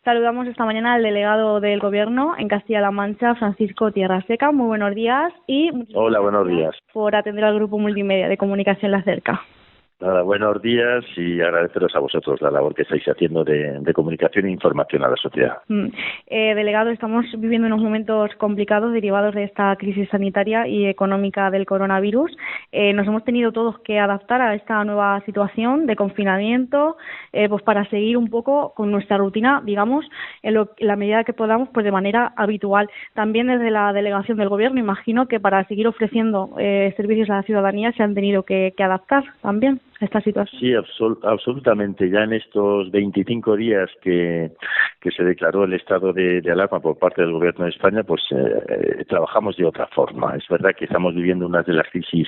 Saludamos esta mañana al delegado del Gobierno en Castilla-La Mancha, Francisco Tierraseca. Muy buenos días y Hola, buenos días. Por atender al Grupo Multimedia de Comunicación La Cerca. Nada, buenos días y agradeceros a vosotros la labor que estáis haciendo de comunicación e información a la sociedad. Delegado, estamos viviendo unos momentos complicados derivados de esta crisis sanitaria y económica del coronavirus. Nos hemos tenido todos que adaptar a esta nueva situación de confinamiento, pues para seguir un poco con nuestra rutina, digamos, en la medida que podamos, pues de manera habitual. También desde la delegación del Gobierno, imagino que para seguir ofreciendo servicios a la ciudadanía se han tenido que adaptar también a esta situación. Sí, absolutamente. Ya en estos 25 días que se declaró el estado de alarma por parte del Gobierno de España, pues trabajamos de otra forma. Es verdad que estamos viviendo una de las crisis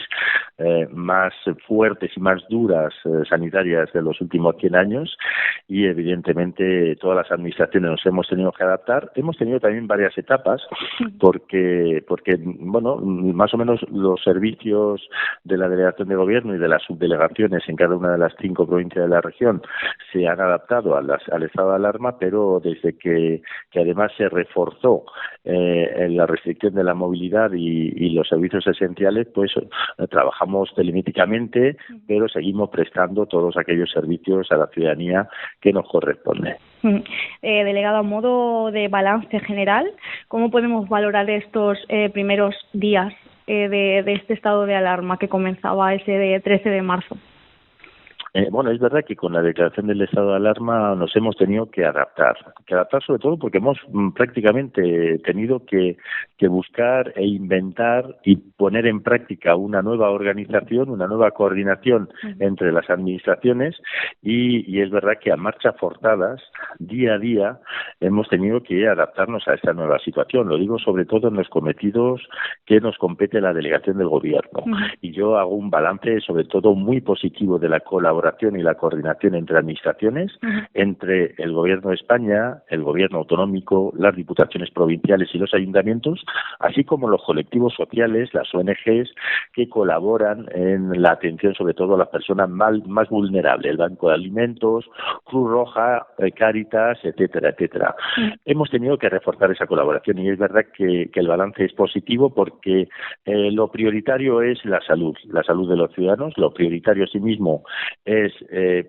más fuertes y más duras sanitarias de los últimos 100 años y evidentemente todas las administraciones nos hemos tenido que adaptar. Hemos tenido también varias etapas porque bueno, más o menos los servicios de la delegación de Gobierno y de las subdelegaciones en cada una de las 5 provincias de la región se han adaptado al estado de alarma, pero desde que además se reforzó la restricción de la movilidad y los servicios esenciales, pues trabajamos telemáticamente, pero seguimos prestando todos aquellos servicios a la ciudadanía que nos corresponde. Delegado, a modo de balance general, ¿cómo podemos valorar estos primeros días de este estado de alarma que comenzaba ese de 13 de marzo? Bueno, es verdad que con la declaración del estado de alarma nos hemos tenido que adaptar sobre todo porque hemos prácticamente tenido que buscar e inventar y poner en práctica una nueva organización, una nueva coordinación entre las administraciones y es verdad que a marchas forzadas, día a día, hemos tenido que adaptarnos a esta nueva situación. Lo digo sobre todo en los cometidos que nos compete la delegación del Gobierno. Y yo hago un balance sobre todo muy positivo de la colaboración y la coordinación entre administraciones, entre el Gobierno de España, el Gobierno autonómico, las diputaciones provinciales y los ayuntamientos, así como los colectivos sociales, las ONGs que colaboran en la atención sobre todo a las personas más vulnerables, el Banco de Alimentos, Cruz Roja, Cáritas, etcétera, etcétera. Hemos tenido que reforzar esa colaboración y es verdad que el balance es positivo porque lo prioritario es la salud de los ciudadanos, lo prioritario asimismo es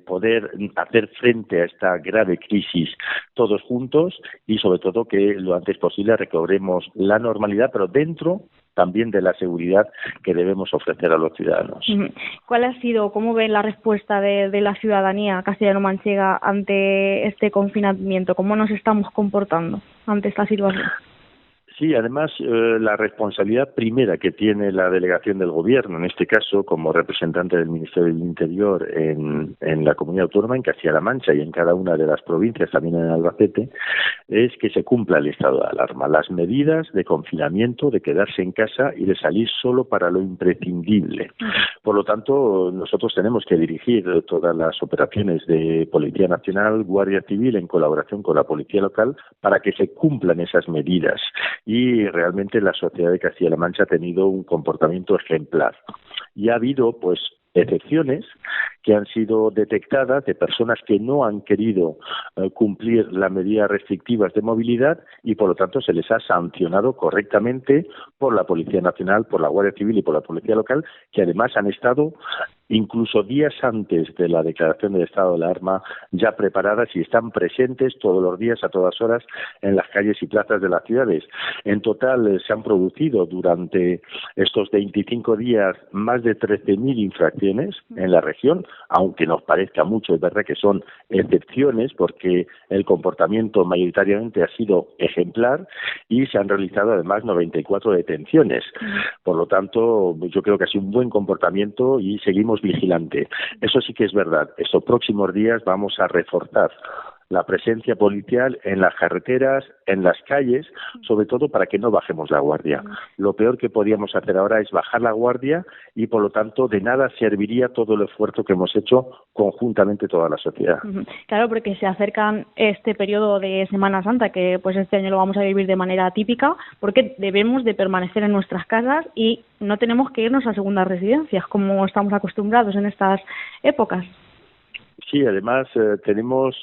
poder hacer frente a esta grave crisis todos juntos y sobre todo que lo antes posible recobremos la normalidad, pero dentro también de la seguridad que debemos ofrecer a los ciudadanos. ¿Cuál ha sido, cómo ven la respuesta de la ciudadanía castellano-manchega ante este confinamiento? ¿Cómo nos estamos comportando ante esta situación? Sí, además la responsabilidad primera que tiene la delegación del Gobierno, en este caso como representante del Ministerio del Interior en la comunidad autónoma, en Castilla-La Mancha y en cada una de las provincias, también en Albacete, es que se cumpla el estado de alarma. Las medidas de confinamiento, de quedarse en casa y de salir solo para lo imprescindible. Por lo tanto, nosotros tenemos que dirigir todas las operaciones de Policía Nacional, Guardia Civil, en colaboración con la Policía Local, para que se cumplan esas medidas. Y realmente la sociedad de Castilla-La Mancha ha tenido un comportamiento ejemplar. Y ha habido, pues, excepciones que han sido detectadas de personas que no han querido cumplir las medidas restrictivas de movilidad y por lo tanto se les ha sancionado correctamente por la Policía Nacional, por la Guardia Civil y por la Policía Local, que además han estado incluso días antes de la declaración del estado de alarma ya preparadas y están presentes todos los días a todas horas en las calles y plazas de las ciudades. En total se han producido durante estos 25 días más de 13.000 infracciones en la región, aunque nos parezca mucho, es verdad que son excepciones porque el comportamiento mayoritariamente ha sido ejemplar y se han realizado además 94 detenciones. Por lo tanto, yo creo que ha sido un buen comportamiento y seguimos vigilantes. Eso sí que es verdad. Estos próximos días vamos a reforzar la presencia policial en las carreteras, en las calles, sobre todo para que no bajemos la guardia. Lo peor que podíamos hacer ahora es bajar la guardia y, por lo tanto, de nada serviría todo el esfuerzo que hemos hecho conjuntamente toda la sociedad. Claro, porque se acercan este periodo de Semana Santa, que pues este año lo vamos a vivir de manera atípica, porque debemos de permanecer en nuestras casas y no tenemos que irnos a segundas residencias, como estamos acostumbrados en estas épocas. Sí, además tenemos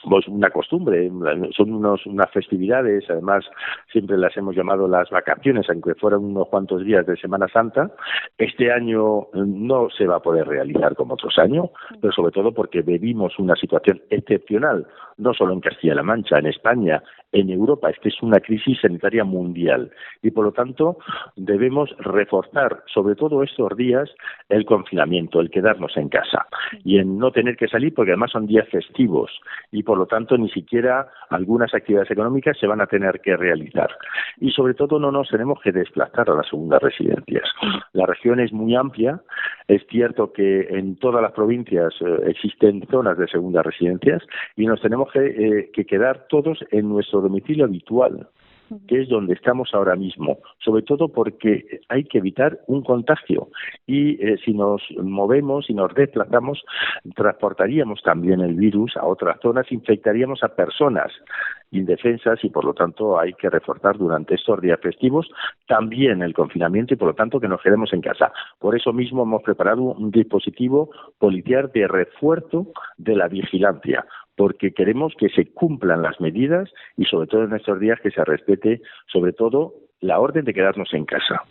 pues una costumbre, son unas festividades, además siempre las hemos llamado las vacaciones, aunque fueran unos cuantos días de Semana Santa. Este año no se va a poder realizar como otros años, pero sobre todo porque vivimos una situación excepcional, no solo en Castilla-La Mancha, en España, en Europa. Es que es una crisis sanitaria mundial y por lo tanto debemos reforzar sobre todo estos días el confinamiento, el quedarnos en casa y en no tener que salir, porque además son días festivos y por lo tanto ni siquiera algunas actividades económicas se van a tener que realizar. Y sobre todo no nos tenemos que desplazar a las segundas residencias. La región es muy amplia, es cierto que en todas las provincias existen zonas de segundas residencias y nos tenemos que quedar todos en nuestro domicilio habitual, que es donde estamos ahora mismo, sobre todo porque hay que evitar un contagio y si nos movemos y nos desplazamos, transportaríamos también el virus a otras zonas, infectaríamos a personas indefensas y por lo tanto hay que reforzar durante estos días festivos también el confinamiento y por lo tanto que nos quedemos en casa. Por eso mismo hemos preparado un dispositivo policial de refuerzo de la vigilancia, porque queremos que se cumplan las medidas y sobre todo en estos días que se respete sobre todo la orden de quedarnos en casa.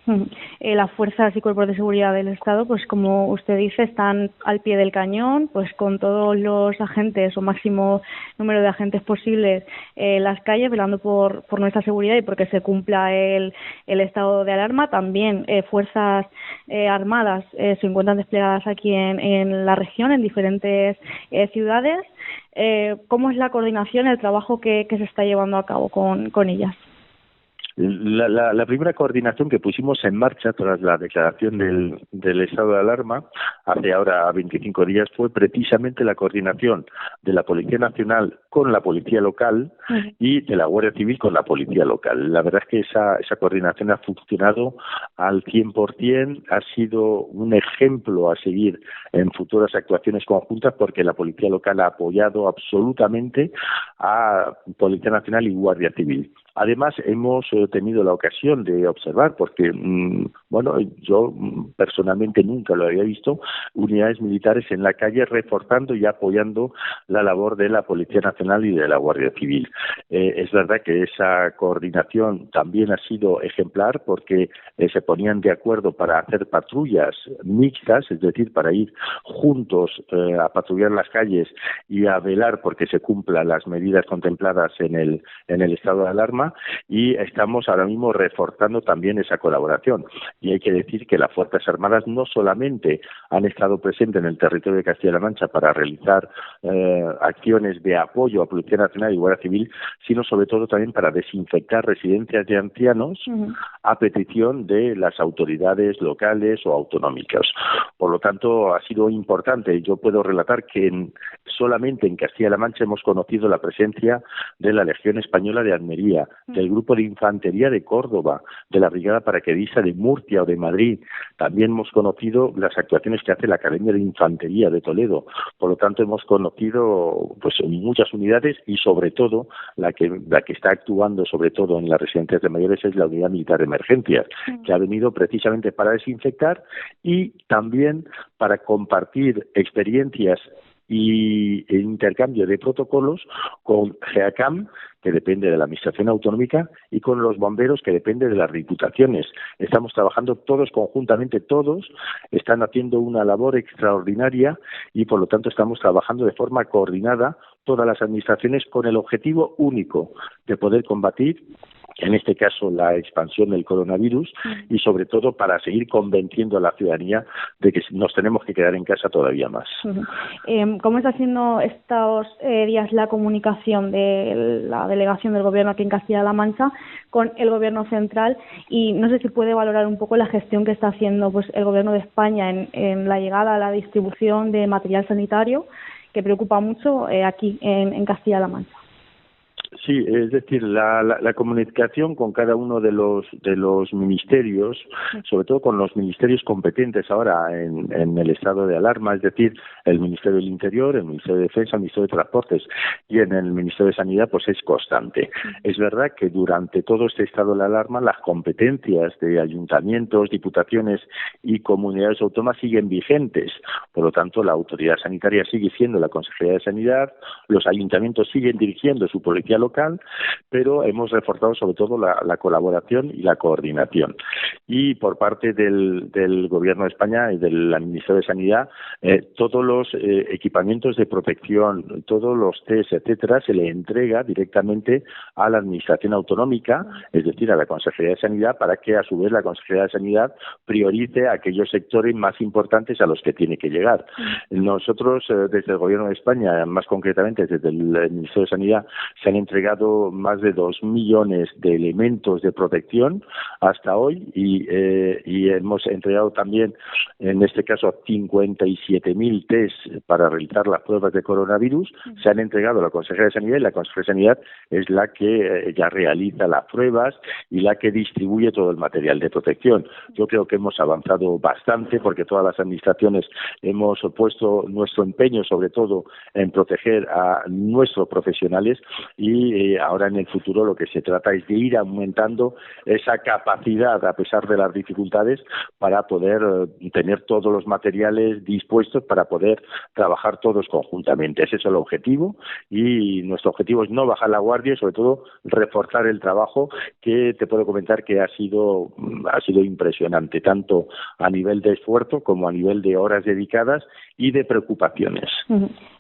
Las fuerzas y cuerpos de seguridad del Estado, pues como usted dice, están al pie del cañón, pues con todos los agentes o máximo número de agentes posibles en las calles, velando por nuestra seguridad y porque se cumpla el estado de alarma. También fuerzas armadas se encuentran desplegadas aquí en la región, en diferentes ciudades. ¿Cómo es la coordinación, el trabajo que se está llevando a cabo con ellas? La primera coordinación que pusimos en marcha tras la declaración del estado de alarma hace ahora 25 días fue precisamente la coordinación de la Policía Nacional con la Policía Local y de la Guardia Civil con la Policía Local. La verdad es que esa coordinación ha funcionado al 100%, ha sido un ejemplo a seguir en futuras actuaciones conjuntas porque la Policía Local ha apoyado absolutamente a Policía Nacional y Guardia Civil. Además, hemos tenido la ocasión de observar, porque, yo personalmente nunca lo había visto, unidades militares en la calle reforzando y apoyando la labor de la Policía Nacional y de la Guardia Civil. Es verdad que esa coordinación también ha sido ejemplar porque se ponían de acuerdo para hacer patrullas mixtas, es decir, para ir juntos a patrullar las calles y a velar porque se cumplan las medidas contempladas en el estado de alarma. Y estamos ahora mismo reforzando también esa colaboración. Y hay que decir que las Fuerzas Armadas no solamente han estado presentes en el territorio de Castilla-La Mancha para realizar acciones de apoyo a Policía Nacional y Guardia Civil, sino sobre todo también para desinfectar residencias de ancianos a petición de las autoridades locales o autonómicas. Por lo tanto, ha sido importante. Yo puedo relatar que solamente en Castilla-La Mancha hemos conocido la presencia de la Legión Española de Almería, del Grupo de Infantería de Córdoba, de la Brigada Paracaidista de Murcia o de Madrid. También hemos conocido las actuaciones que hace la Academia de Infantería de Toledo. Por lo tanto, hemos conocido pues muchas unidades y sobre todo la que está actuando sobre todo en las residencias de mayores es la Unidad Militar de Emergencias, que ha venido precisamente para desinfectar y también para compartir experiencias y el intercambio de protocolos con GEACAM, que depende de la Administración Autonómica, y con los bomberos, que depende de las diputaciones. Estamos trabajando todos conjuntamente, todos están haciendo una labor extraordinaria y por lo tanto estamos trabajando de forma coordinada todas las administraciones con el objetivo único de poder combatir en este caso la expansión del coronavirus y sobre todo para seguir convenciendo a la ciudadanía de que nos tenemos que quedar en casa todavía más. ¿Cómo está haciendo estos días la comunicación de la delegación del Gobierno aquí en Castilla-La Mancha con el Gobierno central? Y no sé si puede valorar un poco la gestión que está haciendo pues el Gobierno de España en la llegada a la distribución de material sanitario, que preocupa mucho aquí en Castilla-La Mancha. Sí, es decir, la comunicación con cada uno de los ministerios, sobre todo con los ministerios competentes ahora en el estado de alarma, es decir, el Ministerio del Interior, el Ministerio de Defensa, el Ministerio de Transportes y en el Ministerio de Sanidad, pues es constante. Es verdad que durante todo este estado de alarma las competencias de ayuntamientos, diputaciones y comunidades autónomas siguen vigentes. Por lo tanto, la autoridad sanitaria sigue siendo la Consejería de Sanidad, los ayuntamientos siguen dirigiendo su policía local, pero hemos reforzado sobre todo la colaboración y la coordinación. Y por parte del Gobierno de España y del Ministerio de Sanidad, todos los equipamientos de protección, todos los test, etcétera, se le entrega directamente a la Administración Autonómica, es decir, a la Consejería de Sanidad, para que a su vez la Consejería de Sanidad priorice aquellos sectores más importantes a los que tiene que llegar. Nosotros, desde el Gobierno de España, más concretamente desde el Ministerio de Sanidad, se han entregado más de 2 millones de elementos de protección hasta hoy y hemos entregado también, en este caso, 57.000 test para realizar las pruebas de coronavirus. Se han entregado a la Consejería de Sanidad y la Consejería de Sanidad es la que ya realiza las pruebas y la que distribuye todo el material de protección. Yo creo que hemos avanzado bastante porque todas las administraciones hemos puesto nuestro empeño sobre todo en proteger a nuestros profesionales y ahora en el futuro lo que se trata es de ir aumentando esa capacidad a pesar de las dificultades para poder tener todos los materiales dispuestos para poder trabajar todos conjuntamente. Ese es el objetivo y nuestro objetivo es no bajar la guardia y sobre todo reforzar el trabajo que te puedo comentar que ha sido impresionante tanto a nivel de esfuerzo como a nivel de horas dedicadas y de preocupaciones.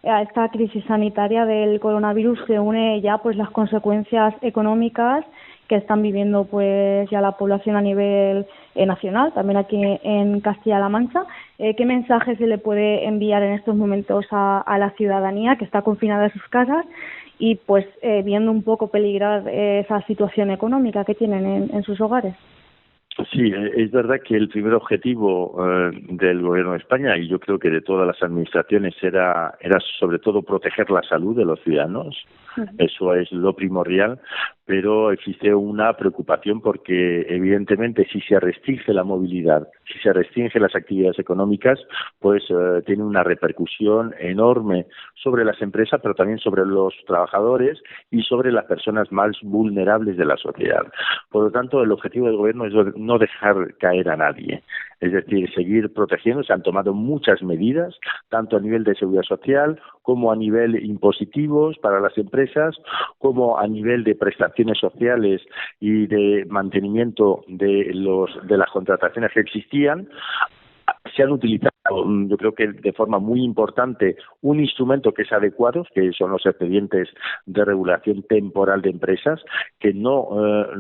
A esta crisis sanitaria del coronavirus se une ya pues las consecuencias económicas que están viviendo pues ya la población a nivel nacional, también aquí en Castilla-La Mancha. ¿Qué mensaje se le puede enviar en estos momentos a la ciudadanía que está confinada en sus casas y pues viendo un poco peligrar esa situación económica que tienen en sus hogares? Sí, es verdad que el primer objetivo del Gobierno de España y yo creo que de todas las administraciones era sobre todo proteger la salud de los ciudadanos. Eso es lo primordial, pero existe una preocupación porque evidentemente si se restringe la movilidad, si se restringen las actividades económicas, pues tiene una repercusión enorme sobre las empresas, pero también sobre los trabajadores y sobre las personas más vulnerables de la sociedad. Por lo tanto, el objetivo del Gobierno es no dejar caer a nadie. Es decir, seguir protegiendo. Se han tomado muchas medidas, tanto a nivel de seguridad social como a nivel impositivos para las empresas, como a nivel de prestaciones sociales y de mantenimiento de las contrataciones que existían. Se han utilizado, yo creo que de forma muy importante, un instrumento que es adecuado, que son los expedientes de regulación temporal de empresas, que no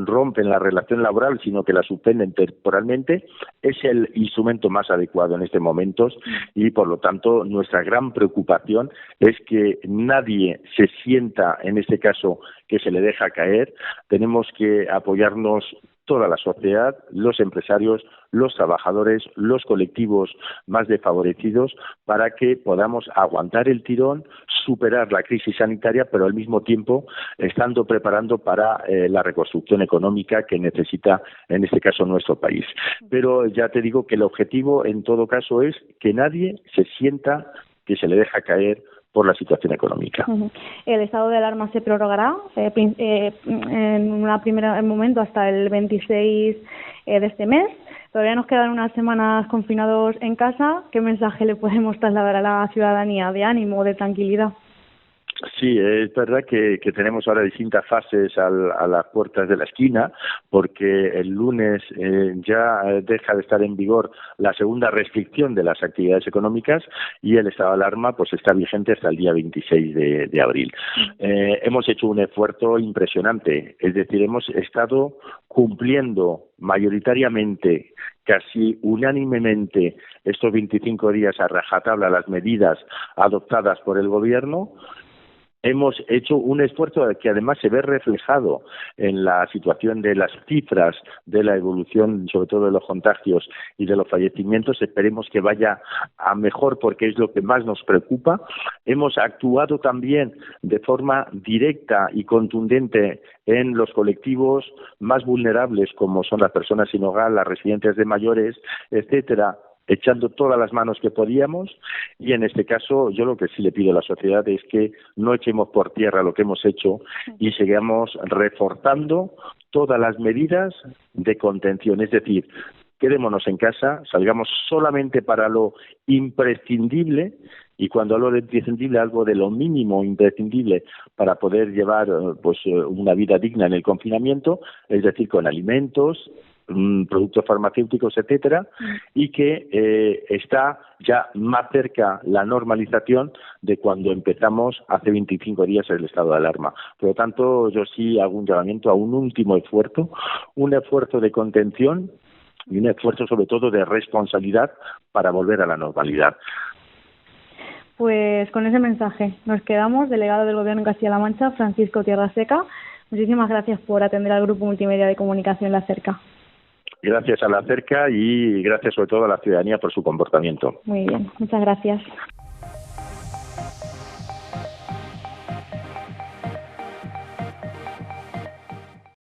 rompen la relación laboral, sino que la suspenden temporalmente. Es el instrumento más adecuado en este momento y, por lo tanto, nuestra gran preocupación es que nadie se sienta, en este caso, que se le deja caer. Tenemos que apoyarnos toda la sociedad, los empresarios, los trabajadores, los colectivos más desfavorecidos, para que podamos aguantar el tirón, superar la crisis sanitaria, pero al mismo tiempo estando preparando para la reconstrucción económica que necesita, en este caso, nuestro país. Pero ya te digo que el objetivo, en todo caso, es que nadie se sienta que se le deja caer por la situación económica. El estado de alarma se prorrogará en un primer momento hasta el 26 de este mes. Todavía nos quedan unas semanas confinados en casa. ¿Qué mensaje le podemos trasladar a la ciudadanía de ánimo, de tranquilidad? Sí, es verdad que tenemos ahora distintas fases a las puertas de la esquina, porque el lunes ya deja de estar en vigor la segunda restricción de las actividades económicas y el estado de alarma pues está vigente hasta el día 26 de abril. Hemos hecho un esfuerzo impresionante, es decir, hemos estado cumpliendo mayoritariamente, casi unánimemente, estos 25 días a rajatabla las medidas adoptadas por el Gobierno. hemos hecho un esfuerzo que además se ve reflejado en la situación de las cifras de la evolución, sobre todo de los contagios y de los fallecimientos. Esperemos que vaya a mejor porque es lo que más nos preocupa. Hemos actuado también de forma directa y contundente en los colectivos más vulnerables, como son las personas sin hogar, las residentes de mayores, etcétera, echando todas las manos que podíamos, y en este caso yo lo que sí le pido a la sociedad es que no echemos por tierra lo que hemos hecho y sigamos reforzando todas las medidas de contención, es decir, quedémonos en casa, salgamos solamente para lo imprescindible, y cuando hablo de imprescindible, algo de lo mínimo imprescindible para poder llevar una vida digna en el confinamiento, es decir, con alimentos, productos farmacéuticos, etcétera, y que está ya más cerca la normalización de cuando empezamos hace 25 días el estado de alarma. Por lo tanto, yo sí hago un llamamiento a un último esfuerzo, un esfuerzo de contención y un esfuerzo sobre todo de responsabilidad para volver a la normalidad. Pues con ese mensaje nos quedamos. Delegado del Gobierno en Castilla-La Mancha, Francisco Tierraseca, muchísimas gracias por atender al Grupo Multimedia de Comunicación La Cerca. Gracias a La Cerca y gracias sobre todo a la ciudadanía por su comportamiento. Muy bien, muchas gracias.